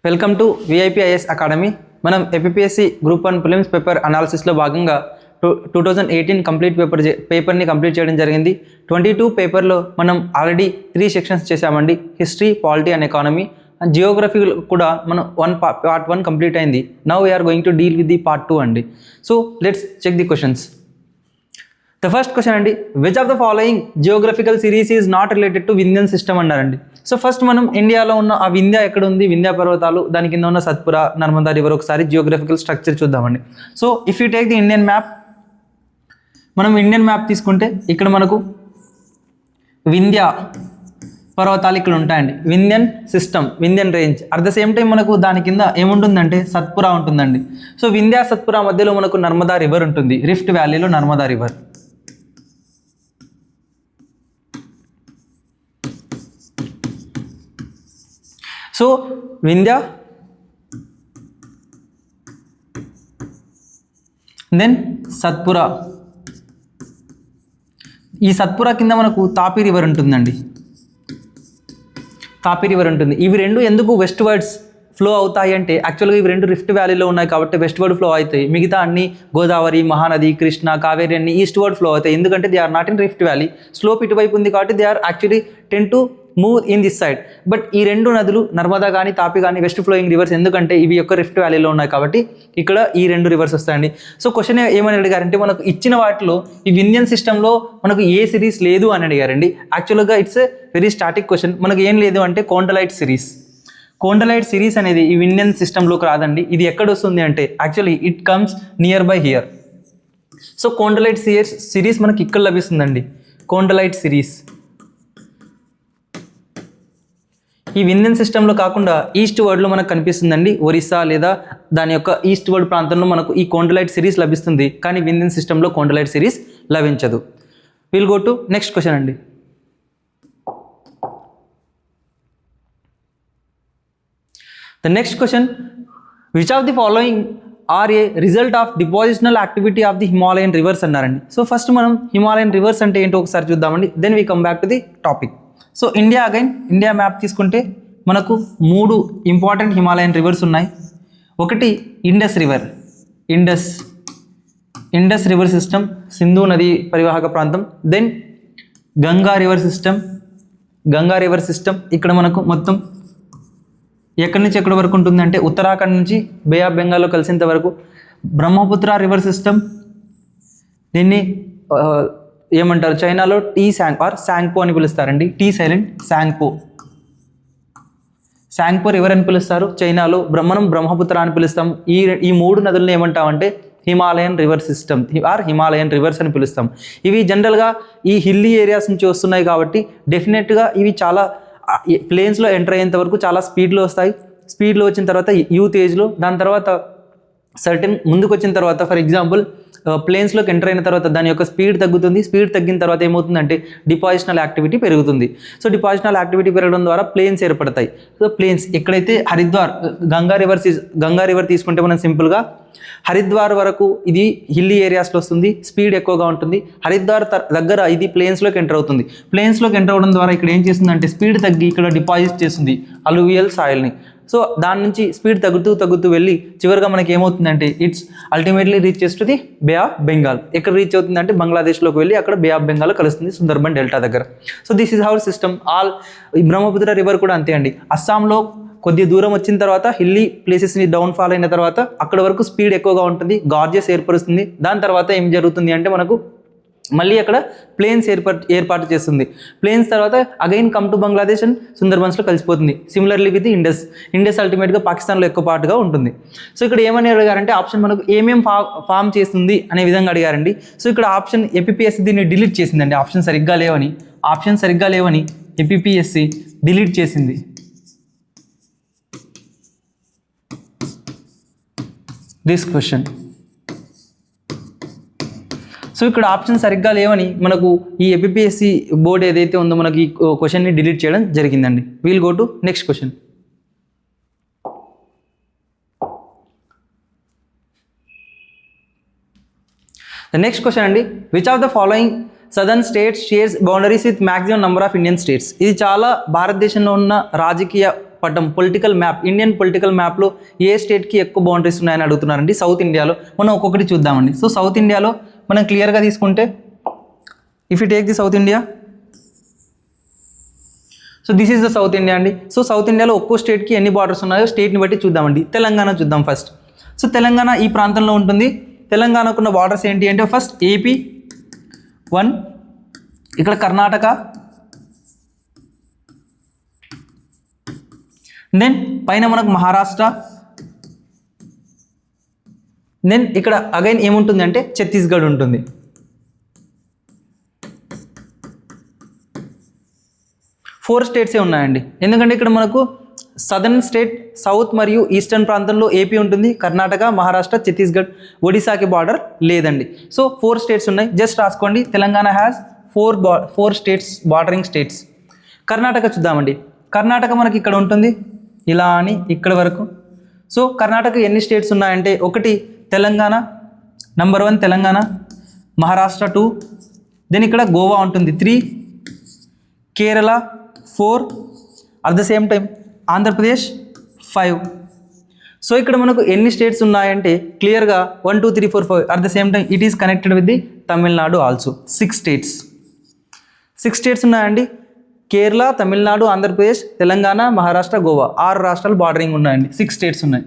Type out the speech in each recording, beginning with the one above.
Welcome to VIPIS academy. మనం APSC group 1 prelims paper అనాలిసిస్లో భాగంగా 2018 పేపర్ని కంప్లీట్ చేయడం జరిగింది. 22 పేపర్లో మనం ఆల్రెడీ 3 సెక్షన్స్ చేసామండి. History, polity and economy. And geography కూడా మనం పార్ట్ 1 కంప్లీట్ అయింది. Now we're going to deal with the part 2 అండి. So let's check the questions. The first question అండి, which of the following geographical series is not related to Vindhyan system అన్నారండి. So first మనం ఇండియాలో ఉన్న ఆ వింధ్య ఎక్కడ ఉంది, వింధ్య పర్వతాలు, దాని కింద ఉన్న సత్పురా, నర్మదా రివర్ ఒకసారి జియోగ్రఫికల్ స్ట్రక్చర్ చూద్దామండి. So if you take the Indian map, మనం ఇండియన్ మ్యాప్ తీసుకుంటే ఇక్కడ మనకు వింధ్య పర్వతాలు ఇక్కడ ఉంటాయండి. Vindhyan system, Vindhyan range. At the same time మనకు దాని కింద ఏముంటుందంటే సత్పురా ఉంటుందండి. సో వింధ్య సత్పురా మధ్యలో మనకు నర్మదా రివర్ ఉంటుంది, రిఫ్ట్ వ్యాలీలో Narmada river. So Vindhya, then Satpura. ఈ సత్పురా కింద మనకు తాపీ రివర్ ఉంటుందండి, తాపీ రివర్ ఉంటుంది. ఇవి రెండు ఎందుకు వెస్ట్ వర్డ్స్ ఫ్లో అవుతాయి అంటే యాక్చువల్గా ఇవి రెండు రిఫ్ట్ వ్యాలీలో ఉన్నాయి కాబట్టి వెస్ట్ వర్డ్ ఫ్లో అవుతాయి. మిగతా అన్ని గోదావరి, మహానది, కృష్ణ, కావేరి అన్ని ఈస్ట్ వర్డ్ ఫ్లో అవుతాయి. ఎందుకంటే they are not in rift valley. Slope ఇటువైపు ఉంది కాబట్టి they are actually tend to move in this side. But ఈ రెండు నదులు నర్మదా కానీ తాపీ కానీ వెస్ట్ ఫ్లోయింగ్ రివర్స్, ఎందుకంటే ఇవి యొక్క రిఫ్ట్ వ్యాలీలో ఉన్నాయి కాబట్టి ఇక్కడ ఈ రెండు రివర్స్ వస్తాయండి. సో క్వశ్చన్ ఏమని అడిగారంటే, మనకు ఇచ్చిన వాటిలో ఈ వింధ్యన్ సిస్టంలో మనకు ఏ సిరీస్ లేదు అని అడిగారండి. యాక్చువల్గా it's a very static question. మనకు ఏం లేదు అంటే కోండలైట్ సిరీస్. కోండలైట్ సిరీస్ అనేది ఈ వింధ్యన్ సిస్టంలోకి రాదండి. ఇది ఎక్కడ వస్తుంది అంటే actually it comes nearby here. So khondalite series మనకి ఇక్కడ లభిస్తుందండి. కోండలైట్ సిరీస్ ఈ వింధ్యన్ సిస్టంలో కాకుండా ఈస్ట్ వర్డ్లో మనకు కనిపిస్తుందండి. ఒరిస్సా లేదా దాని యొక్క ఈస్ట్ వర్డ్ ప్రాంతంలో మనకు ఈ కోండలైట్ సిరీస్ లభిస్తుంది, కానీ వింధ్యన్ సిస్టంలో కోండలైట్ సిరీస్ లభించదు. Will go to next question అండి. The next question, which of the following are a result of depositional activity of the Himalayan rivers అన్నారండి. సో ఫస్ట్ మనం హిమాలయన్ రివర్స్ అంటే ఏంటో ఒకసారి చూద్దామండి. Then we come back to the topic. So India India map తీసుకుంటే మనకు 3 important Himalayan rivers ఉన్నాయి. ఒకటి Indus river, Indus river system, Sindhu నది పరివాహక ప్రాంతం. దెన్ గంగా రివర్ సిస్టమ్, ఇక్కడ మనకు మొత్తం ఎక్కడి నుంచి ఎక్కడి వరకు ఉంటుందంటే ఉత్తరాఖండ్ నుంచి బే ఆఫ్ బెంగాల్లో కలిసేంత వరకు. బ్రహ్మపుత్ర రివర్ సిస్టమ్, దీన్ని ఏమంటారు చైనాలో శాంగ్పో అని పిలుస్తారండి. టీ సైలెంట్, శాంగ్పో రివర్ అని పిలుస్తారు. చైనాలో మనం బ్రహ్మపుత్ర అని పిలుస్తాం. ఈ 3 నదులను ఏమంటామంటే Himalayan river system Himalayan reverse అని పిలుస్తాం. ఇవి జనరల్గా ఈ హిల్లీ ఏరియాస్ నుంచి వస్తున్నాయి కాబట్టి డెఫినెట్గా ఇవి చాలా ప్లేన్స్లో ఎంటర్ అయ్యేంత వరకు చాలా స్పీడ్లో వస్తాయి. స్పీడ్లో వచ్చిన తర్వాత యూత్ ఏజ్లో, దాని తర్వాత సర్టెన్ ముందుకు వచ్చిన తర్వాత ఫర్ ఎగ్జాంపుల్ ప్లేన్స్లోకి ఎంటర్ అయిన తర్వాత దాని యొక్క స్పీడ్ తగ్గుతుంది. స్పీడ్ తగ్గిన తర్వాత ఏమవుతుందంటే డిపాజిషనల్ యాక్టివిటీ పెరుగుతుంది. సో డిపాజిషనల్ యాక్టివిటీ పెరగడం ద్వారా ప్లేన్స్ ఏర్పడతాయి. సో ప్లేన్స్ ఎక్కడైతే హరిద్వార్, గంగా రివర్ తీసుకుంటే మనం సింపుల్గా హరిద్వార్ వరకు ఇది హిల్లీ ఏరియాస్లో వస్తుంది, స్పీడ్ ఎక్కువగా ఉంటుంది. హరిద్వార్ దగ్గర ఇది ప్లేన్స్లోకి ఎంటర్ అవుతుంది. ప్లేన్స్లోకి ఎంటర్ అవ్వడం ద్వారా ఇక్కడ ఏం చేస్తుందంటే స్పీడ్ తగ్గి ఇక్కడ డిపాజిట్ చేస్తుంది అలూవియల్ సాయిల్ని. సో దాని నుంచి స్పీడ్ తగ్గుతూ వెళ్ళి చివరిగా మనకి ఏమవుతుందంటే it's ultimately reaches to the Bay of Bengal. ఎక్కడ రీచ్ అవుతుందంటే బంగ్లాదేశ్లోకి వెళ్ళి అక్కడ బే ఆఫ్ బెంగాల్ కలుస్తుంది సుందర్బన్ డెల్టా దగ్గర. So this is our system. ఈ బ్రహ్మపుత్ర రివర్ కూడా అంతే అండి. అస్సాంలో కొద్ది దూరం వచ్చిన తర్వాత హిల్లీ ప్లేసెస్ని డౌన్ఫాల్ అయిన తర్వాత అక్కడ వరకు స్పీడ్ ఎక్కువగా ఉంటుంది, గార్జెస్ ఏర్పరుస్తుంది. దాని తర్వాత ఏం జరుగుతుంది అంటే మనకు మళ్ళీ అక్కడ ప్లేన్స్ ఏర్పాటు చేస్తుంది. ప్లేన్స్ తర్వాత again come to Bangladesh and సుందర్బన్స్లో కలిసిపోతుంది. సిమిలర్లీ విత్ ఇండస్ అల్టిమేట్గా పాకిస్తాన్లో ఎక్కువ పార్ట్గా ఉంటుంది. సో ఇక్కడ ఏమని అడిగారంటే ఆప్షన్ మనకు ఏమేం ఫామ్ చేస్తుంది అనే విధంగా అడిగారండి. సో ఇక్కడ ఆప్షన్ ఏపీఎస్సీ దీన్ని డిలీట్ చేసిందండి. ఆప్షన్ సరిగ్గా లేవని ఏపీఎస్సీ డిలీట్ చేసింది. This question. సో ఇక్కడ ఆప్షన్ సరిగ్గా లేవని మనకు ఈ ఏపీఎస్సీ బోర్డు ఏదైతే ఉందో మనకి ఈ క్వశ్చన్ని డిలీట్ చేయడం జరిగిందండి. We'll go to next question. The next question అండి, which of the following southern states shares boundaries with maximum number of Indian states. ఇది చాలా భారతదేశంలో ఉన్న రాజకీయ పటం పొలిటికల్ మ్యాప్, ఇండియన్ పొలిటికల్ మ్యాప్లో ఏ స్టేట్కి ఎక్కువ బౌండరీస్ ఉన్నాయని అడుగుతున్నారండి. సౌత్ ఇండియాలో మనం ఒక్కొక్కటి చూద్దామండి. సో సౌత్ ఇండియాలో మనం క్లియర్గా తీసుకుంటే, if you take the south India, so this is the south India అండి. సో సౌత్ ఇండియాలో ఒక్కో స్టేట్కి ఎన్ని బార్డర్స్ ఉన్నాయో స్టేట్ని బట్టి చూద్దామండి. తెలంగాణ చూద్దాం ఫస్ట్. సో తెలంగాణ ఈ ప్రాంతంలో ఉంటుంది. తెలంగాణకున్న బార్డర్స్ ఏంటి అంటే ఫస్ట్ ఏపీ 1, ఇక్కడ కర్ణాటక, దెన్ పైన మనకు మహారాష్ట్ర, దెన్ ఇక్కడ అగైన్ ఏముంటుంది అంటే ఛత్తీస్గఢ్ ఉంటుంది. ఫోర్ స్టేట్సే ఉన్నాయండి. ఎందుకంటే ఇక్కడ మనకు సదర్న్ స్టేట్, సౌత్ మరియు ఈస్టర్న్ ప్రాంతంలో ఏపీ ఉంటుంది, కర్ణాటక, మహారాష్ట్ర, ఛత్తీస్గఢ్, ఒడిశాకి బార్డర్ లేదండి. సో 4 స్టేట్స్ ఉన్నాయి. జస్ట్ రాసుకోండి, Telangana has 4 states, bordering states. Karnataka చూద్దామండి. కర్ణాటక మనకి ఇక్కడ ఉంటుంది ఇలా అని ఇక్కడ వరకు. సో కర్ణాటక ఎన్ని స్టేట్స్ ఉన్నాయంటే 1 తెలంగాణ, నంబర్ 1 తెలంగాణ, మహారాష్ట్ర 2, దెన్ ఇక్కడ గోవా ఉంటుంది 3, Kerala 4, at the same time Andhra Pradesh 5. So ఇక్కడ మనకు ఎన్ని స్టేట్స్ ఉన్నాయంటే క్లియర్గా 1 2 3 4 5 at the same time it is connected with the Tamil Nadu also. 6 states ఉన్నాయండి. కేరళ, తమిళనాడు, ఆంధ్రప్రదేశ్, తెలంగాణ, మహారాష్ట్ర, గోవా 6 రాష్ట్రాలు బార్డరింగ్ ఉన్నాయండి. 6 స్టేట్స్ ఉన్నాయి.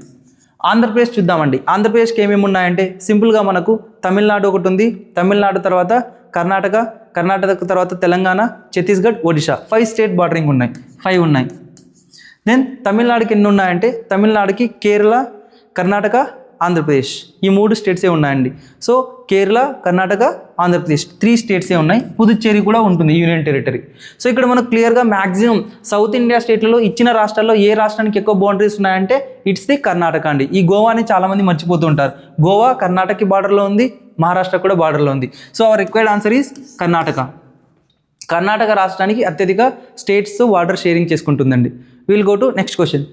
ఆంధ్రప్రదేశ్ చూద్దామండి. ఆంధ్రప్రదేశ్కి ఏమేమి ఉన్నాయంటే సింపుల్గా మనకు తమిళనాడు ఒకటి ఉంది, తమిళనాడు తర్వాత కర్ణాటక, కర్ణాటక తర్వాత తెలంగాణ, ఛత్తీస్గఢ్, ఒడిశా 5 స్టేట్ బార్డరింగ్ ఉన్నాయి, 5 ఉన్నాయి. దెన్ తమిళనాడుకి ఎన్ని ఉన్నాయంటే తమిళనాడుకి కేరళ, కర్ణాటక, ఆంధ్రప్రదేశ్ ఈ 3 స్టేట్సే ఉన్నాయండి. సో కేరళ, కర్ణాటక, ఆంధ్రప్రదేశ్ 3 స్టేట్సే ఉన్నాయి. పుదుచ్చేరి కూడా ఉంటుంది యూనియన్ టెరిటరీ. సో ఇక్కడ మనకు క్లియర్గా మ్యాక్సిమం సౌత్ ఇండియా స్టేట్లలో ఇచ్చిన రాష్ట్రాల్లో ఏ రాష్ట్రానికి ఎక్కువ బౌండరీస్ ఉన్నాయంటే ఇట్స్ ది కర్ణాటక అండి. ఈ గోవాని చాలామంది మర్చిపోతూ ఉంటారు. గోవా కర్ణాటకకి బార్డర్లో ఉంది, మహారాష్ట్ర కూడా బార్డర్లో ఉంది. So our required answer is Karnataka. Karnataka రాష్ట్రానికి అత్యధిక స్టేట్స్ బార్డర్ షేరింగ్ చేసుకుంటుందండి. Will go to next question.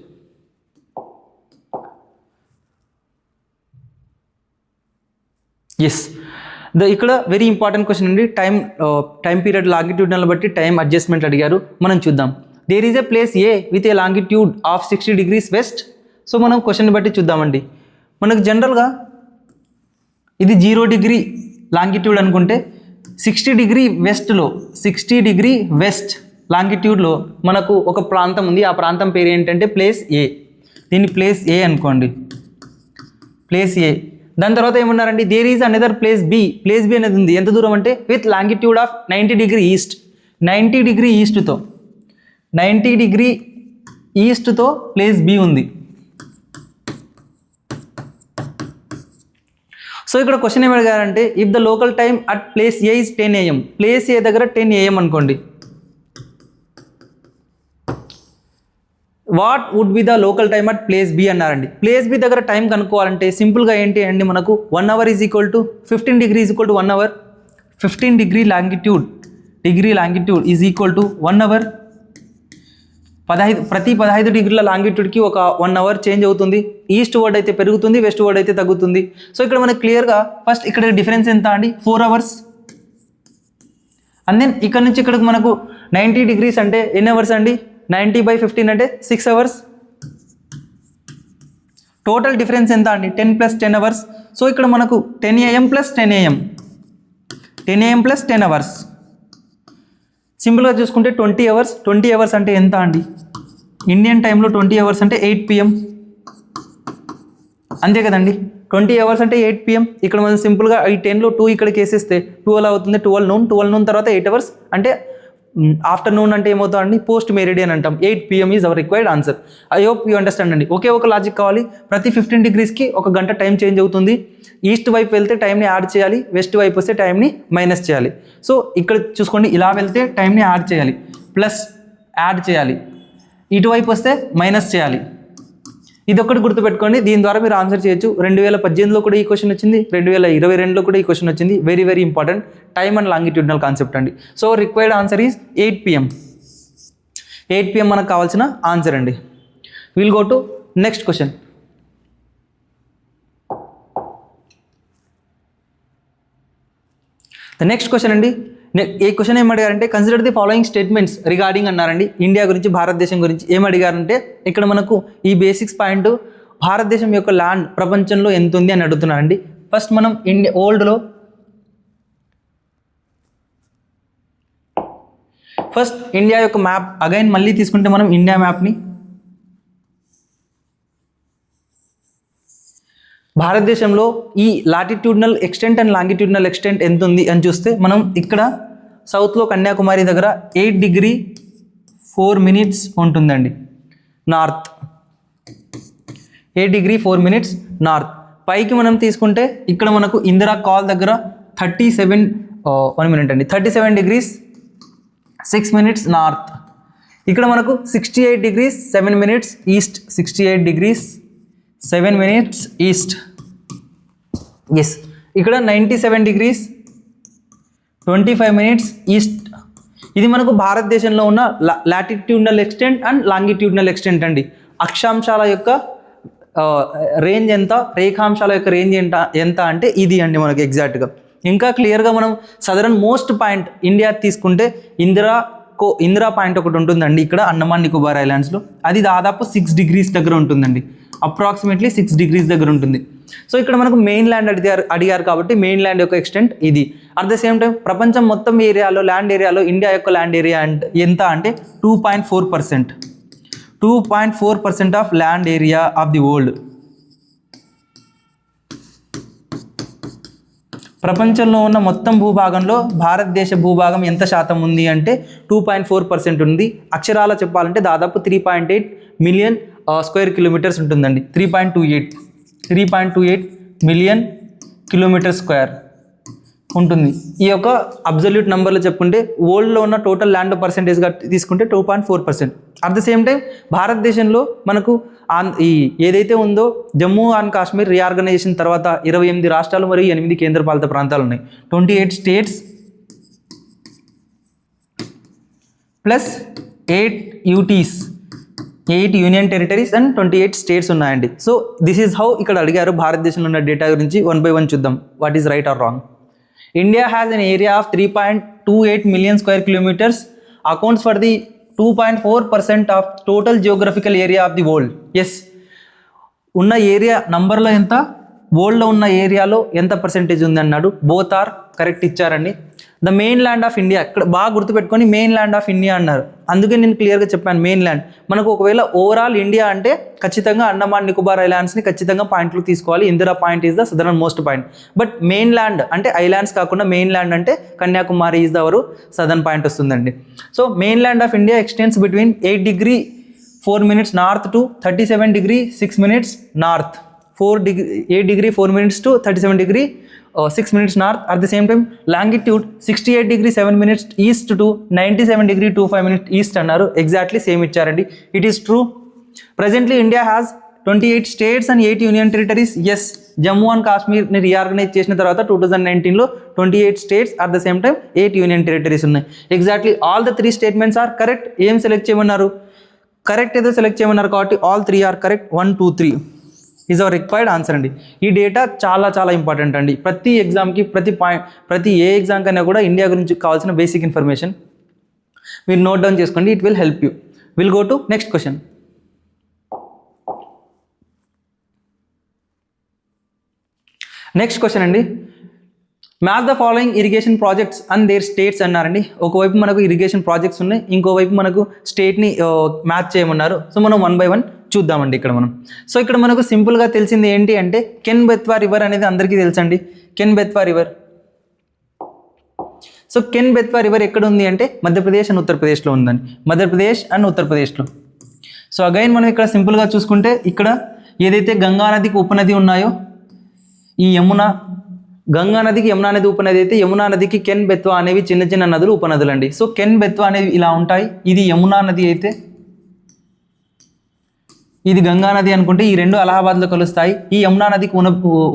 Yes, ఇక్కడ వెరీ ఇంపార్టెంట్ క్వశ్చన్ అండి. టైం పీరియడ్ లాంగిట్యూడ్ని బట్టి టైం అడ్జస్ట్మెంట్ అడిగారు. మనం చూద్దాం. There is a place A with A longitude of 60 degrees west. So మనం క్వశ్చన్ బట్టి చూద్దామండి. మనకు జనరల్గా ఇది 0 degree లాంగిట్యూడ్ అనుకుంటే 60 degree వెస్ట్లో 60 degree వెస్ట్ లాంగిట్యూడ్లో మనకు ఒక ప్రాంతం ఉంది. ఆ ప్రాంతం పేరు ఏంటంటే ప్లేస్ ఏ. దీన్ని ప్లేస్ ఏ అనుకోండి, ప్లేస్ ఏ. దాని తర్వాత ఏమన్నారండి, there is another place B. Place B అనేది ఉంది. ఎంత దూరం అంటే with longitude of 90 degree east. 90 degree ఈస్ట్తో 90 degree ఈస్ట్తో ప్లేస్ బి ఉంది. సో ఇక్కడ క్వశ్చన్ ఏమి అడిగారంటే if the local time at place A is 10 AM. Place A దగ్గర 10 AM అనుకోండి. What would be the local time at place B అన్నారండి. ప్లేస్ బి దగ్గర టైం కనుక్కోవాలంటే సింపుల్గా ఏంటి అండి, మనకు 1 hour is equal to 15 degree is equal to 1 hour. 15 degree longitude is equal to 1 hour. ప్రతి 15 degrees లాంగిట్యూడ్కి ఒక 1 hour చేంజ్ అవుతుంది. ఈస్ట్ వర్డ్ అయితే పెరుగుతుంది, వెస్ట్ వర్డ్ అయితే తగ్గుతుంది. సో ఇక్కడ మనకు క్లియర్గా ఫస్ట్ ఇక్కడ డిఫరెన్స్ ఎంత అండి 4 hours. అండ్ దెన్ ఇక్కడ నుంచి ఇక్కడికి మనకు 90 degrees అంటే ఎన్ని అవర్స్ అండి, 90/15 అంటే 6 hours. టోటల్ డిఫరెన్స్ ఎంత అండి 10 + 10 hours. సో ఇక్కడ మనకు 10 AM + 10 AM 10 AM + 10 hours. సింపుల్గా చూసుకుంటే 20 hours. 20 hours అంటే ఎంత అండి, ఇండియన్ టైంలో 20 hours అంటే 8 PM. అంతే కదండి, 20 hours అంటే 8 PM. ఇక్కడ మనం సింపుల్గా ఈ 10లో 2 ఇక్కడికి వేసేస్తే 12 అవుతుంది. 12 noon తర్వాత 8 hours అంటే ఆఫ్టర్నూన్ అంటే ఏమవుతుందండి, పోస్ట్ మెరిడియన్ అంటాం. 8 PM is our required answer. I hope you understand అండి. ఒకే ఒక లాజిక్ కావాలి. ప్రతి 15 degreesకి 1 గంట టైం చేంజ్ అవుతుంది. ఈస్ట్ వైపు వెళ్తే టైంని యాడ్ చేయాలి, వెస్ట్ వైపు వస్తే టైంని మైనస్ చేయాలి. సో ఇక్కడ చూసుకోండి, ఇలా వెళ్తే టైంని యాడ్ చేయాలి, ప్లస్ యాడ్ చేయాలి. ఇటువైపు వస్తే మైనస్ చేయాలి. ఇది ఒక్కటి గుర్తుపెట్టుకోండి. దీని ద్వారా మీరు ఆన్సర్ చేయొచ్చు. 2018లో కూడా ఈ క్వశ్చన్ వచ్చింది, 2022లో కూడా ఈ క్వశ్చన్ వచ్చింది. Very very important time and longitudinal concept అండి. So required answer is 8 PM. 8 PM మనకు కావాల్సిన ఆన్సర్ అండి. Will go to next question. The next question అండి, ఏ క్వశ్చన్ ఏం అడిగారంటే consider the following statements regarding అన్నారండి. ఇండియా గురించి, భారతదేశం గురించి ఏం అడిగారంటే ఇక్కడ మనకు ఈ బేసిక్స్ పాయింట్ భారతదేశం యొక్క ల్యాండ్ ప్రపంచంలో ఎంత ఉంది అని అడుగుతున్నారండి. ఫస్ట్ మనం ఓల్డ్లో ఫస్ట్ ఇండియా యొక్క మ్యాప్ అగైన్ మళ్ళీ తీసుకుంటే మనం ఇండియా మ్యాప్ని భారతదేశంలో ఈ latitudinal extent and longitudinal extent ఎంత ఉంది అని చూస్తే మనం ఇక్కడ సౌత్లో కన్యాకుమారి దగ్గర 8 డిగ్రీ 4 మినిట్స్ ఉంటుందండి నార్త్, 8 డిగ్రీ 4 మినిట్స్ నార్త్. పైకి మనం తీసుకుంటే ఇక్కడ మనకు ఇందిరా కాల్ దగ్గర 37 డిగ్రీస్ 6 మినిట్స్ నార్త్. ఇక్కడ మనకు 68 degrees 7 minutes east, 68 degrees 7 minutes east. Yes, ఇక్కడ 97 డిగ్రీస్ 25 మినిట్స్ ఈస్ట్. ఇది మనకు భారతదేశంలో ఉన్న latitudinal extent and longitudinal extent అండి. అక్షాంశాల యొక్క రేంజ్ ఎంత, రేఖాంశాల యొక్క రేంజ్ ఎంత అంటే ఇది అండి మనకి ఎగ్జాక్ట్గా. ఇంకా క్లియర్గా మనం సదరన్ మోస్ట్ పాయింట్ ఇండియా తీసుకుంటే ఇందిరా పాయింట్ ఒకటి ఉంటుందండి ఇక్కడ అండమాన్ నికోబార్ ఐలాండ్స్లో. అది దాదాపు 6 డిగ్రీస్ దగ్గర ఉంటుందండి, అప్రాక్సిమేట్లీ 6 డిగ్రీస్ దగ్గర ఉంటుంది. సో ఇక్కడ మనకు మెయిన్ ల్యాండ్ అడిగారు కాబట్టి మెయిన్ ల్యాండ్ యొక్క ఎక్స్టెంట్ ఇది. అట్ ద సేమ్ టైం ప్రపంచం మొత్తం ఏరియాలో ల్యాండ్ ఏరియాలో ఇండియా యొక్క ల్యాండ్ ఏరియా ఎంత అంటే 2.4%. 2.4% of land area of the world. ప్రపంచంలో ఉన్న మొత్తం భూభాగంలో భారతదేశ భూభాగం ఎంత శాతం ఉంది అంటే 2.4% ఉంది. అక్షరాల చెప్పాలంటే దాదాపు 3.8 మిలియన్ స్క్వేర్ కిలోమీటర్స్ ఉంటుందండి. 3.28 మిలియన్ కిలోమీటర్ స్క్వేర్ ఉంటుంది. ఈ యొక్క అబ్జల్యూట్ నెంబర్లో చెప్పుకుంటే వరల్డ్లో ఉన్న టోటల్ ల్యాండ్ పర్సెంటేజ్గా తీసుకుంటే 2.4%. అట్ ద సేమ్ టైం భారతదేశంలో మనకు ఈ ఏదైతే ఉందో జమ్మూ అండ్ కాశ్మీర్ రీఆర్గనైజేషన్ తర్వాత 28 రాష్ట్రాలు మరియు 8 కేంద్రపాలిత ప్రాంతాలు ఉన్నాయి. 28 states plus 8 UTs, 8 union territories and 28 states ఉన్నాయండి. సో దిస్ ఈజ్ హౌ ఇక్కడ అడిగారు భారతదేశంలో ఉన్న డేటా గురించి. 1 by 1 చూద్దాం, what is right or wrong. India has an area of 3.28 million square kilometers, accounts for the 2.4% of total geographical area of the world. Yes, ఉన్న area నంబర్లో ఎంత, వరల్డ్లో ఉన్న ఏరియాలో ఎంత పర్సెంటేజ్ ఉంది అన్నాడు. బోత్ ఆర్ కరెక్ట్ ఇచ్చారండి. The main land of India, ఇక్కడ బాగా గుర్తుపెట్టుకొని మెయిన్ ల్యాండ్ ఆఫ్ ఇండియా అన్నారు. అందుకే నేను క్లియర్గా చెప్పాను మెయిన్ ల్యాండ్. మనకు ఒకవేళ ఓవరాల్ ఇండియా అంటే ఖచ్చితంగా అండమాన్ నికోబార్ ఐలాండ్స్ని ఖచ్చితంగా పాయింట్లు తీసుకోవాలి. Indira point is the southern most point. But main land అంటే ఐలాండ్స్ కాకుండా మెయిన్ ల్యాండ్ అంటే Kanyakumari is the our southern point వస్తుందండి. So main land of India extends between 8 degree 4 minutes north to 37 degree 6 minutes north. 8 degree 4 minutes to 37 degree 6 minutes north. At the same time longitude 68 degree 7 minutes east to 97 degree 25 minutes east అన్నారు. Exactly same ఇచ్చారండి. It is true. Presently India has 28 states and 8 union territories. Yes, Jammu and కాశ్మీర్ని reorganise చేసిన తర్వాత 2019లో 28 states at the same time 8 union territories ఉన్నాయి. Exactly all the 3 statements are correct. ఏం select చేయమన్నారు, correct ఏదో సెలెక్ట్ చేయమన్నారు కాబట్టి all 3 are correct. 1, 2, 3 is our required answer అండి. ఈ డేటా చాలా చాలా ఇంపార్టెంట్ అండి. ప్రతి ఎగ్జామ్కి ప్రతి ఏ ఎగ్జామ్ కన్నా కూడా ఇండియా గురించి కావాల్సిన బేసిక్ ఇన్ఫర్మేషన్ మీరు నోట్ డౌన్ చేసుకోండి. It will help you. Will go to next question. Next question అండి, match the following irrigation projects and their states అన్నారండి. ఒకవైపు మనకు ఇరిగేషన్ ప్రాజెక్ట్స్ ఉన్నాయి, ఇంకోవైపు మనకు స్టేట్ని మ్యాచ్ చేయమన్నారు. సో మనం 1 by 1 చూద్దామండి ఇక్కడ మనం. సో ఇక్కడ మనకు సింపుల్గా తెలిసింది ఏంటి అంటే కెన్ బెత్వా రివర్ అనేది అందరికీ తెలుసండి. Can Betwa river. So can Betwa river ఎక్కడ ఉంది అంటే మధ్యప్రదేశ్ అండ్ ఉత్తరప్రదేశ్లో ఉందండి. మధ్యప్రదేశ్ అండ్ ఉత్తరప్రదేశ్లో. సో అగైన్ మనం ఇక్కడ సింపుల్గా చూసుకుంటే ఇక్కడ ఏదైతే గంగా నదికి ఉపనది ఉన్నాయో ఈ గంగా నదికి యమునా నది ఉపనది అయితే యమునా నదికి కెన్ బెత్వా అనేవి చిన్న చిన్న నదులు ఉపనదులు అండి. సో కెన్ బెత్వా అనేవి ఇలా ఉంటాయి. ఇది యమునా నది అయితే ఇది గంగా నది అనుకుంటే ఈ రెండు అలహాబాద్లో కలుస్తాయి. ఈ యమునా నదికి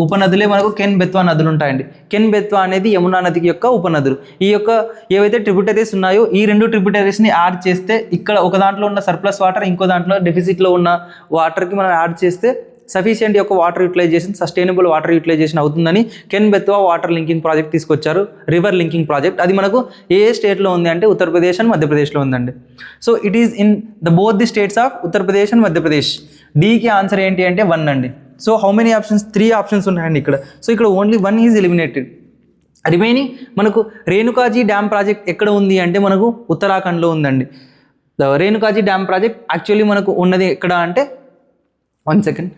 ఉపనదులే మనకు కెన్ బెత్వా నదులు ఉంటాయండి. కెన్ బెత్వా అనేది యమునా నదికి యొక్క ఉపనదులు. ఈ యొక్క ఏవైతే ట్రిబ్యూటరీస్ ఉన్నాయో ఈ రెండు ట్రిబ్యూటరీస్ని యాడ్ చేస్తే ఇక్కడ ఒక దాంట్లో ఉన్న సర్ప్లస్ వాటర్ ఇంకో దాంట్లో డెఫిసిట్లో ఉన్న వాటర్కి మనం యాడ్ చేస్తే సఫిషియంట్ యొక్క water utilisation, sustainable water utilisation అవుతుందని Ken Betwa water linking project తీసుకొచ్చారు, రివర్ లింకింగ్ ప్రాజెక్ట్. అది మనకు ఏ స్టేట్లో ఉంది అంటే ఉత్తరప్రదేశ్ అండ్ మధ్యప్రదేశ్లో ఉందండి. So it is in both the states of Uttar Pradesh and Madhya Pradesh. డీకి ఆన్సర్ ఏంటి అంటే 1 అండి. So how many options? 3 options ఉన్నాయండి ఇక్కడ. సో ఇక్కడ ఓన్లీ 1 ఈజ్ ఎలిమినేటెడ్. రిమైనింగ్ మనకు రేణుకాజీ డ్యామ్ ప్రాజెక్ట్ ఎక్కడ ఉంది అంటే మనకు ఉత్తరాఖండ్లో ఉందండి. రేణుకాజీ డ్యామ్ ప్రాజెక్ట్ యాక్చువల్లీ మనకు ఉన్నది ఎక్కడ అంటే 1 సెకండ్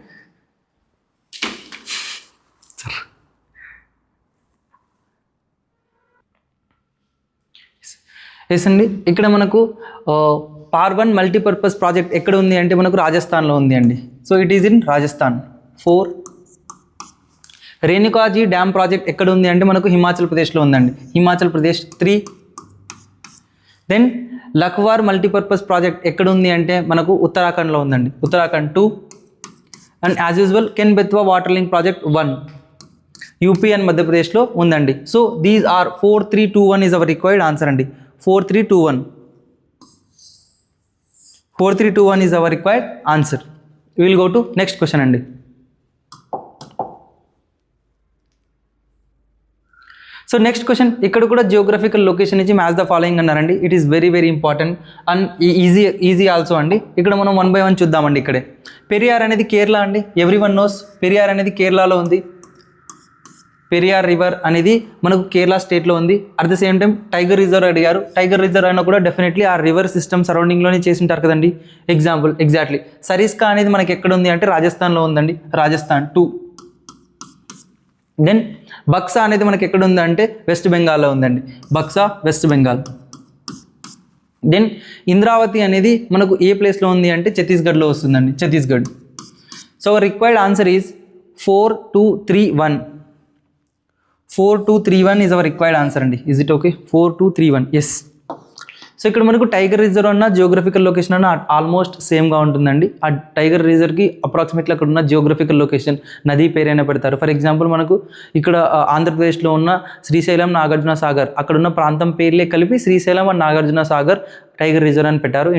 ఎస్ అండి. ఇక్కడ మనకు పార్-1 మల్టీపర్పస్ ప్రాజెక్ట్ ఎక్కడ ఉంది అంటే మనకు రాజస్థాన్లో ఉంది అండి. So it is in Rajasthan. 4 Renukaji dam project ఎక్కడ ఉంది అంటే మనకు హిమాచల్ ప్రదేశ్లో ఉందండి. Himachal Pradesh. 3 then Lakhwar multipurpose project ఎక్కడ ఉంది అంటే మనకు ఉత్తరాఖండ్లో ఉందండి. Uttarakhand. 2 and as usual Ken Betwa water link project 1 UP and మధ్యప్రదేశ్లో ఉందండి. So these are 4, 3, 2, 1 is our required answer అండి. 4, 3, 2, 1. 4, 3, 2, 1 is our required answer. Will go to next question అండి. సో నెక్స్ట్ క్వశ్చన్, ఇక్కడ కూడా జియోగ్రఫికల్ లొకేషన్ నుంచి మ్యాచ్ ద ఫాలోయింగ్ అన్నారండి. It is very very important and easy also అండి. ఇక్కడ మనం 1 by 1 చూద్దామండి. ఇక్కడే పెరియార్ అనేది కేరళ అండి. ఎవ్రీవన్ నోస్ పెరియార్ అనేది కేరళలో ఉంది. పెరియార్ రివర్ అనేది మనకు కేరళ స్టేట్లో ఉంది. At the same time tiger reserve అడిగారు. టైగర్ రిజర్వ్ అయినా కూడా డెఫినెట్లీ ఆ రివర్ సిస్టమ్ సరౌండింగ్లోనే చేసి ఉంటారు కదండి. ఎగ్జాంపుల్ ఎగ్జాక్ట్లీ సరిస్కా అనేది మనకి ఎక్కడ ఉంది అంటే రాజస్థాన్లో ఉందండి. రాజస్థాన్. 2 దెన్ బక్సా అనేది మనకి ఎక్కడ ఉందంటే వెస్ట్ బెంగాల్లో ఉందండి. బక్సా వెస్ట్ బెంగాల్. దెన్ ఇంద్రావతి అనేది మనకు ఏ ప్లేస్లో ఉంది అంటే ఛత్తీస్గఢ్లో వస్తుందండి. Chhattisgarh. So required answer is 4, 2, 3, 1. 4, 2, 3, 1 is our required answer అండి. Is it okay? 4, 2, 3, 1. Yes. So ఇక్కడ మనకు టైగర్ రిజర్వ్ అన్న జియోగ్రఫికల్ లొకేషన్ అన్న ఆల్మోస్ట్ సేమ్గా ఉంటుందండి. ఆ టైగర్ రిజర్వ్కి అప్రాక్సిమేట్లీ అక్కడ ఉన్న జియోగ్రఫికల్ లొకేషన్ నదీ పేరైనా పెడతారు. ఫర్ ఎగ్జాంపుల్ మనకు ఇక్కడ ఆంధ్రప్రదేశ్లో ఉన్న శ్రీశైలం, నాగార్జున సాగర్ అక్కడ ఉన్న ప్రాంతం పేర్లే కలిపి Srisailam and Nagarjuna Sagar tiger reserve అని పెట్టారు.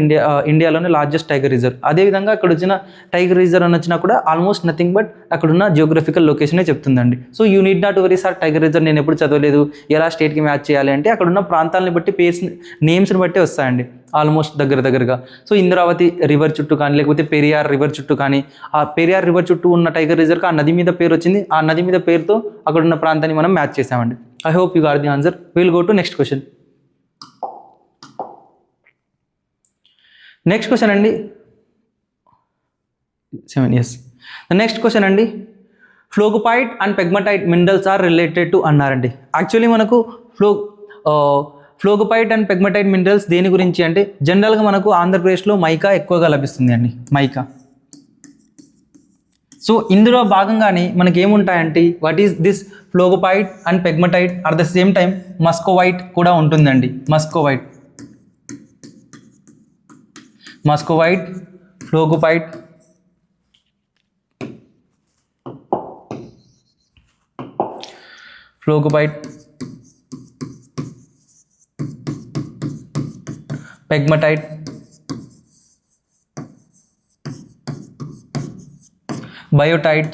ఇండియాలోనే లార్జెస్ట్ టైగర్ రిజర్వ్. అదేవిధంగా అక్కడ వచ్చిన టైగర్ రిజర్వ్ అని వచ్చినా కూడా ఆల్మోస్ట్ నథింగ్ బట్ అక్కడున్న జియోగ్రఫికల్ లొకేషనే చెప్తుందండి. So you need not worry sir tiger reserve నేను ఎప్పుడు చదవలేదు, ఎలా స్టేట్కి మ్యాచ్ చేయాలి అంటే అక్కడున్న ప్రాంతాలని బట్టి నేమ్స్ని బట్టి వస్తాయండి ఆల్మోస్ట్ దగ్గరగా. సో ఇంద్రావతి రివర్ చుట్టూ కానీ లేకపోతే పెరియార్ రివర్ చుట్టూ కానీ ఆ పెరియార్ రివర్ చుట్టూ ఉన్న టైగర్ రిజర్వ్కి ఆ నది మీద పేరు వచ్చింది. ఆ నది మీద పేరుతో అక్కడ ఉన్న ప్రాంతాన్ని మనం మ్యాచ్ చేసామండి. I hope you got the answer. Will go to next question. Next question అండి 7 ఇయర్స్. నెక్స్ట్ క్వశ్చన్ అండి, phlogopite and pegmatite minerals are related to అన్నారండి. యాక్చువల్లీ మనకు ఫ్లోగుపైట్ అండ్ పెగ్మటైట్ మినరల్స్ దేని గురించి అంటే జనరల్గా మనకు ఆంధ్రప్రదేశ్లో మైకా ఎక్కువగా లభిస్తుంది అండి. మైకా. సో ఇందులో భాగంగానే మనకి ఏముంటాయంటే what is this phlogopite and pegmatite at the same time muscovite కూడా ఉంటుందండి. మస్కోవైట్, ఫ్లోగుపైట్, పెగ్మటైట్, బయోటైట్,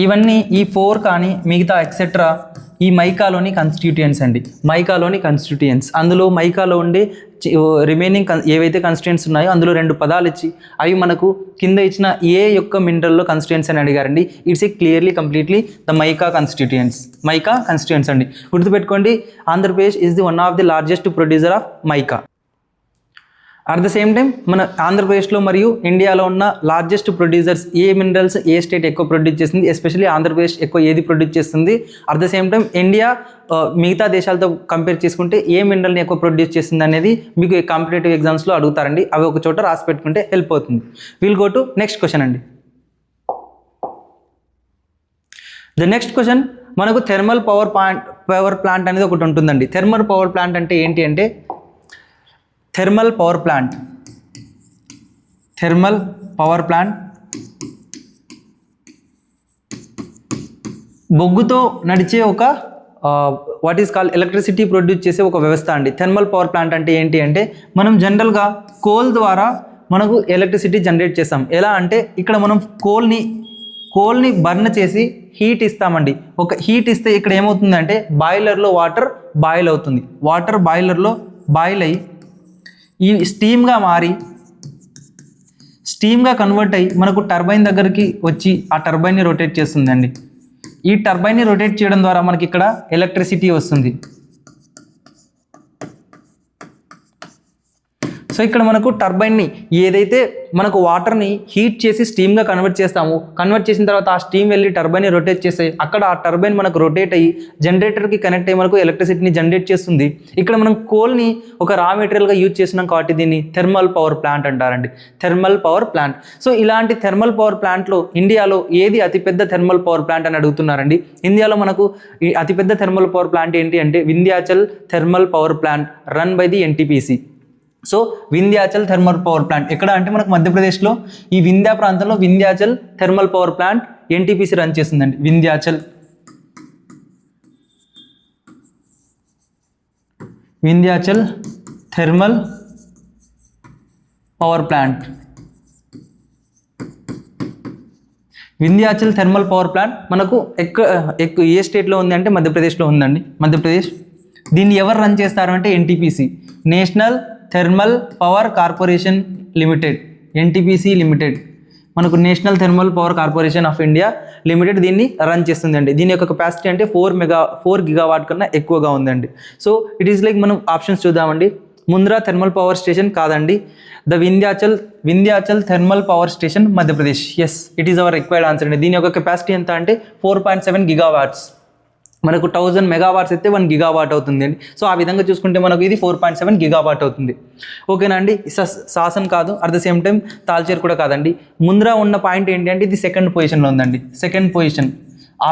ఇవన్నీ ఈ 4 కానీ మిగతా ఎక్సెట్రా ఈ మైకాలోని కాన్స్టిట్యూయెంట్స్ అండి. మైకాలోని కాన్స్టిట్యూయెంట్స్. అందులో మైకాలో ఉండే రిమైనింగ్ ఏవైతే కాన్స్టిట్యూయెంట్స్ ఉన్నాయో అందులో 2 పదాలు ఇచ్చి అవి మనకు కింద ఇచ్చిన ఏ యొక్క మినరల్లో కాన్స్టిట్యూయెంట్స్ అని అడిగారండి. It's a clearly completely the mica constituents అండి. గుర్తుపెట్టుకోండి, Andhra Pradesh is the one of the largest producer of mica. At the same time మన ఆంధ్రప్రదేశ్లో మరియు ఇండియాలో ఉన్న లార్జెస్ట్ ప్రొడ్యూసర్స్ ఏ మినరల్స్ ఏ స్టేట్ ఎక్కువ ప్రొడ్యూస్ చేస్తుంది, ఎస్పెషల్లీ ఆంధ్రప్రదేశ్ ఎక్కువ ఏది ప్రొడ్యూస్ చేస్తుంది. At the same time India మిగతా దేశాలతో కంపేర్ చేసుకుంటే ఏ మినరల్ని ఎక్కువ ప్రొడ్యూస్ చేస్తుంది అనేది మీకు కాంపిటేటివ్ ఎగ్జామ్స్లో అడుగుతారండి. అవి ఒక చోట రాసి పెట్టుకుంటే హెల్ప్ అవుతుంది. Will go to next question అండి. ద నెక్స్ట్ క్వశ్చన్ మనకు థెర్మల్ పవర్ ప్లాంట్ అనేది ఒకటి ఉంటుందండి. థెర్మల్ పవర్ ప్లాంట్ అంటే ఏంటి అంటే థెర్మల్ పవర్ ప్లాంట్ బొగ్గుతో నడిచే ఒక what is called electricity produce చేసే ఒక వ్యవస్థ అండి. థెర్మల్ పవర్ ప్లాంట్ అంటే ఏంటి అంటే మనం జనరల్గా కోల్ ద్వారా మనకు ఎలక్ట్రిసిటీ జనరేట్ చేస్తాం. ఎలా అంటే ఇక్కడ మనం కోల్ని బర్న్ చేసి హీట్ ఇస్తామండి. ఒక హీట్ ఇస్తే ఇక్కడ ఏమవుతుందంటే బాయిలర్లో వాటర్ బాయిల్ అవుతుంది. వాటర్ బాయిలర్లో బాయిల్ అయ్యి ఈ స్టీమ్గా కన్వర్ట్ అయ్యి మనకు టర్బైన్ దగ్గరికి వచ్చి ఆ టర్బైన్ని రొటేట్ చేస్తుందండి. ఈ టర్బైన్ని రొటేట్ చేయడం ద్వారా మనకి ఇక్కడ ఎలక్ట్రిసిటీ వస్తుంది. సో ఇక్కడ మనకు టర్బైన్ని ఏదైతే మనకు వాటర్ని హీట్ చేసి స్టీమ్గా కన్వర్ట్ చేసిన తర్వాత ఆ స్టీమ్ వెళ్ళి టర్బైన్ని రొటేట్ చేస్తే అక్కడ ఆ టర్బైన్ మనకు రొటేట్ అయ్యి జనరేటర్కి కనెక్ట్ అయ్యి మనకు ఎలక్ట్రిసిటీని జనరేట్ చేస్తుంది. ఇక్కడ మనం కోల్ని ఒక రా మెటీరియల్గా యూజ్ చేసినాం కాబట్టి దీన్ని థెర్మల్ పవర్ ప్లాంట్ అంటారండి. Thermal power plant. సో ఇలాంటి థెర్మల్ పవర్ ప్లాంట్లో ఇండియాలో ఏది అతిపెద్ద థెర్మల్ పవర్ ప్లాంట్ అని అడుగుతున్నారండి. ఇండియాలో మనకు ఈ అతిపెద్ద థెర్మల్ పవర్ ప్లాంట్ ఏంటి అంటే Vindhyachal thermal power plant run by the NTPC. So Vindhyachal thermal power plant ఎక్కడ అంటే మనకు మధ్యప్రదేశ్లో ఈ వింధ్యా ప్రాంతంలో Vindhyachal thermal power plant NTPC run చేస్తుందండి. Vindhyachal thermal power plant. Vindhyachal thermal power plant మనకు ఎక్కువ ఏ స్టేట్లో ఉంది అంటే మధ్యప్రదేశ్లో ఉందండి. మధ్యప్రదేశ్. దీన్ని ఎవరు రన్ చేస్తారు అంటే NTPC, national thermal power corporation limited, NTPC limited. మనకు national thermal power corporation of India limited దీన్ని రన్ చేస్తుందండి. దీని యొక్క కెపాసిటీ అంటే 4 గిగావాట్ కన్నా ఎక్కువగా ఉందండి. సో ఇట్ ఈస్ లైక్ మనం ఆప్షన్స్ చూద్దామండి. ముంద్రా థెర్మల్ పవర్ స్టేషన్ కాదండి. The Vindhyachal thermal power station Madhya Pradesh. Yes, it is our required answer అండి. దీని యొక్క కెపాసిటీ ఎంత అంటే 4.7 గిగావాట్స్. మనకు 1000 మెగావాట్స్ అయితే 1 గిగావాట్ అవుతుంది అండి. సో ఆ విధంగా చూసుకుంటే మనకు ఇది 4.7 గిగావాట్ అవుతుంది. ఓకేనా అండి. శాసన్ కాదు, at the same time Talcher కూడా కాదండి. ముందర ఉన్న పాయింట్ ఏంటి అంటే ఇది సెకండ్ పొజిషన్లో ఉందండి. Second position.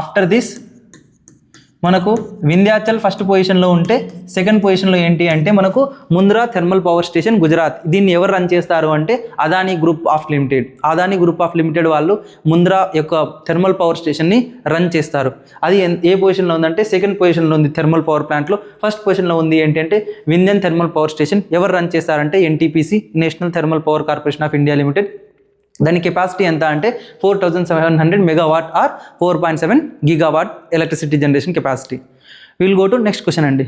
ఆఫ్టర్ దిస్ మనకు వింధ్యాచల్ ఫస్ట్ పొజిషన్లో ఉంటే సెకండ్ పొజిషన్లో ఏంటి అంటే మనకు Mundra thermal power station Gujarat. దీన్ని ఎవరు రన్ చేస్తారు అంటే అదానీ గ్రూప్ ఆఫ్ లిమిటెడ్ వాళ్ళు ముంద్రా యొక్క థెర్మల్ పవర్ స్టేషన్ని రన్ చేస్తారు. అది ఏ పొజిషన్లో ఉందంటే సెకండ్ పొజిషన్లో ఉంది థెర్మల్ పవర్ ప్లాంట్లో. ఫస్ట్ పొజిషన్లో ఉంది ఏంటంటే వింధ్యన్ థెర్మల్ పవర్ స్టేషన్. ఎవరు రన్ చేస్తారంటే NTPC, national thermal power corporation of India limited. దాని కెపాసిటీ ఎంత అంటే 4700 megawatt or 4.7 gigawatt electricity generation capacity. Will go to next question అండి.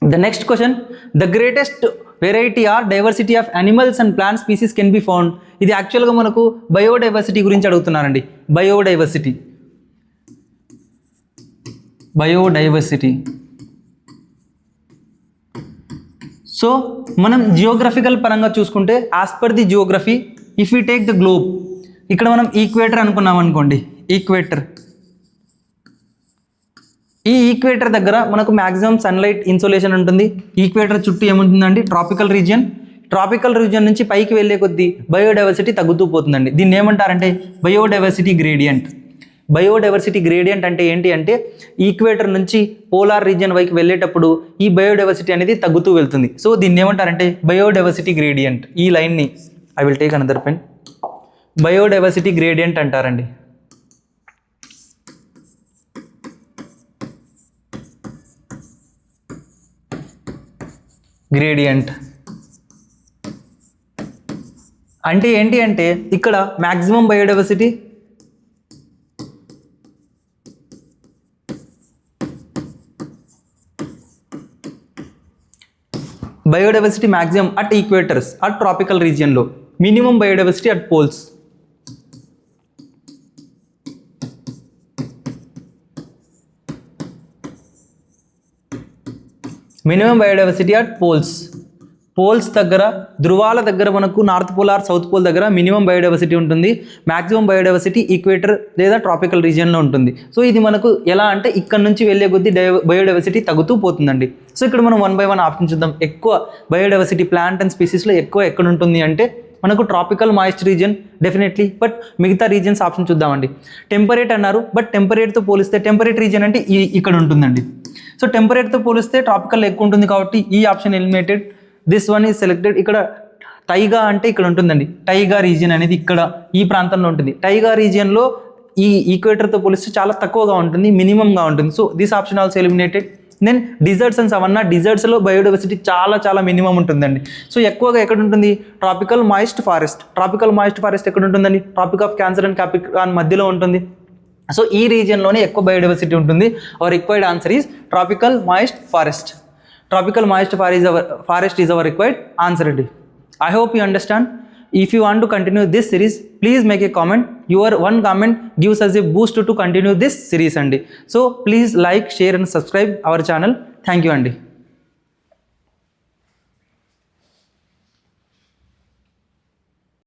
The next question, the greatest variety or diversity of animals and plant species can be found. ఇది యాక్చువల్గా మనకు biodiversity గురించి అడుగుతున్నారండి. Biodiversity. So మనం geographical పరంగా చూసుకుంటే as per the Geography if you take the globe, ఇక్కడ మనం ఈక్వేటర్ అనుకున్నాం అనుకోండి. ఈ ఈక్వేటర్ దగ్గర మనకు మ్యాక్సిమం సన్లైట్ ఇన్సోలేషన్ ఉంటుంది. ఈక్వేటర్ చుట్టూ ఏముంటుందండి ట్రాపికల్ రీజియన్ నుంచి పైకి వెళ్ళే కొద్దీ బయోడైవర్సిటీ తగ్గుతూ పోతుందండి. దీన్ని ఏమంటారంటే బయోడైవర్సిటీ గ్రేడియంట్ అంటే ఏంటి అంటే ఈక్వేటర్ నుంచి పోలార్ రీజియన్ వైపు వెళ్ళేటప్పుడు ఈ బయోడైవర్సిటీ అనేది తగ్గుతూ వెళ్తుంది. సో దీన్ని ఏమంటారంటే బయోడైవర్సిటీ గ్రేడియంట్. ఈ లైన్ని I will take another pen. Biodiversity gradient అంటారండి. గ్రేడియంట్ అంటే ఏంటి అంటే ఇక్కడ maximum biodiversity maximum at equators at tropical region లో, minimum biodiversity at poles. Minimum biodiversity at poles దగ్గర, ధృవాల దగ్గర మనకు north pole or south pole దగ్గర మినిమం బయోడైవర్సిటీ ఉంటుంది. మ్యాక్సిమం బయోడైవర్సిటీ ఈక్వేటర్ లేదా ట్రాపికల్ రీజియన్లో ఉంటుంది. సో ఇది మనకు ఎలా అంటే ఇక్కడ నుంచి వెళ్ళే కొద్దీ బయోడైవర్సిటీ తగ్గుతూ పోతుందండి. సో ఇక్కడ మనం 1 by 1 ఆప్షన్ చూద్దాం. ఎక్కువ బయోడైవర్సిటీ ప్లాంట్ అండ్ స్పీసీస్లో ఎక్కువ ఎక్కడ ఉంటుంది అంటే మనకు tropical moist region definitely. But మిగతా రీజియన్స్ ఆప్షన్ చూద్దామండి. టెంపరేట్ అన్నారు, బట్ టెంపరేట్తో పోలిస్తే టెంపరేట్ రీజియన్ అంటే ఇక్కడ ఉంటుందండి. సో టెంపరేట్తో పోలిస్తే ట్రాపికల్ ఎక్కువ ఉంటుంది కాబట్టి ఈ option eliminated. This one is selected. ఇక్కడ టైగా అంటే ఇక్కడ ఉంటుందండి. టైగా రీజియన్ అనేది ఇక్కడ ఈ ప్రాంతంలో ఉంటుంది. టైగా రీజియన్లో ఈ ఈక్వేటర్తో పోలిస్తే చాలా తక్కువగా ఉంటుంది, మినిమంగా ఉంటుంది. So this option also eliminated. Then deserts and savanna, డిజర్ట్స్లో బయోడైవర్సిటీ చాలా చాలా మినిమం ఉంటుందండి. సో ఎక్కువగా ఎక్కడ ఉంటుంది? Tropical moist forest. Tropical moist forest ఎక్కడ ఉంటుందండి? Tropic of cancer and capricorn మధ్యలో ఉంటుంది. సో ఈ రీజియన్లోనే ఎక్కువ బయోడైవర్సిటీ ఉంటుంది. Our required answer is tropical moist forest. Tropical moist forest is our required answer అండి. I hope you understand. If you want to continue this series, please make a comment. Your one comment gives us a boost to continue this series అండి. So please like, share and subscribe our channel. Thank you అండి.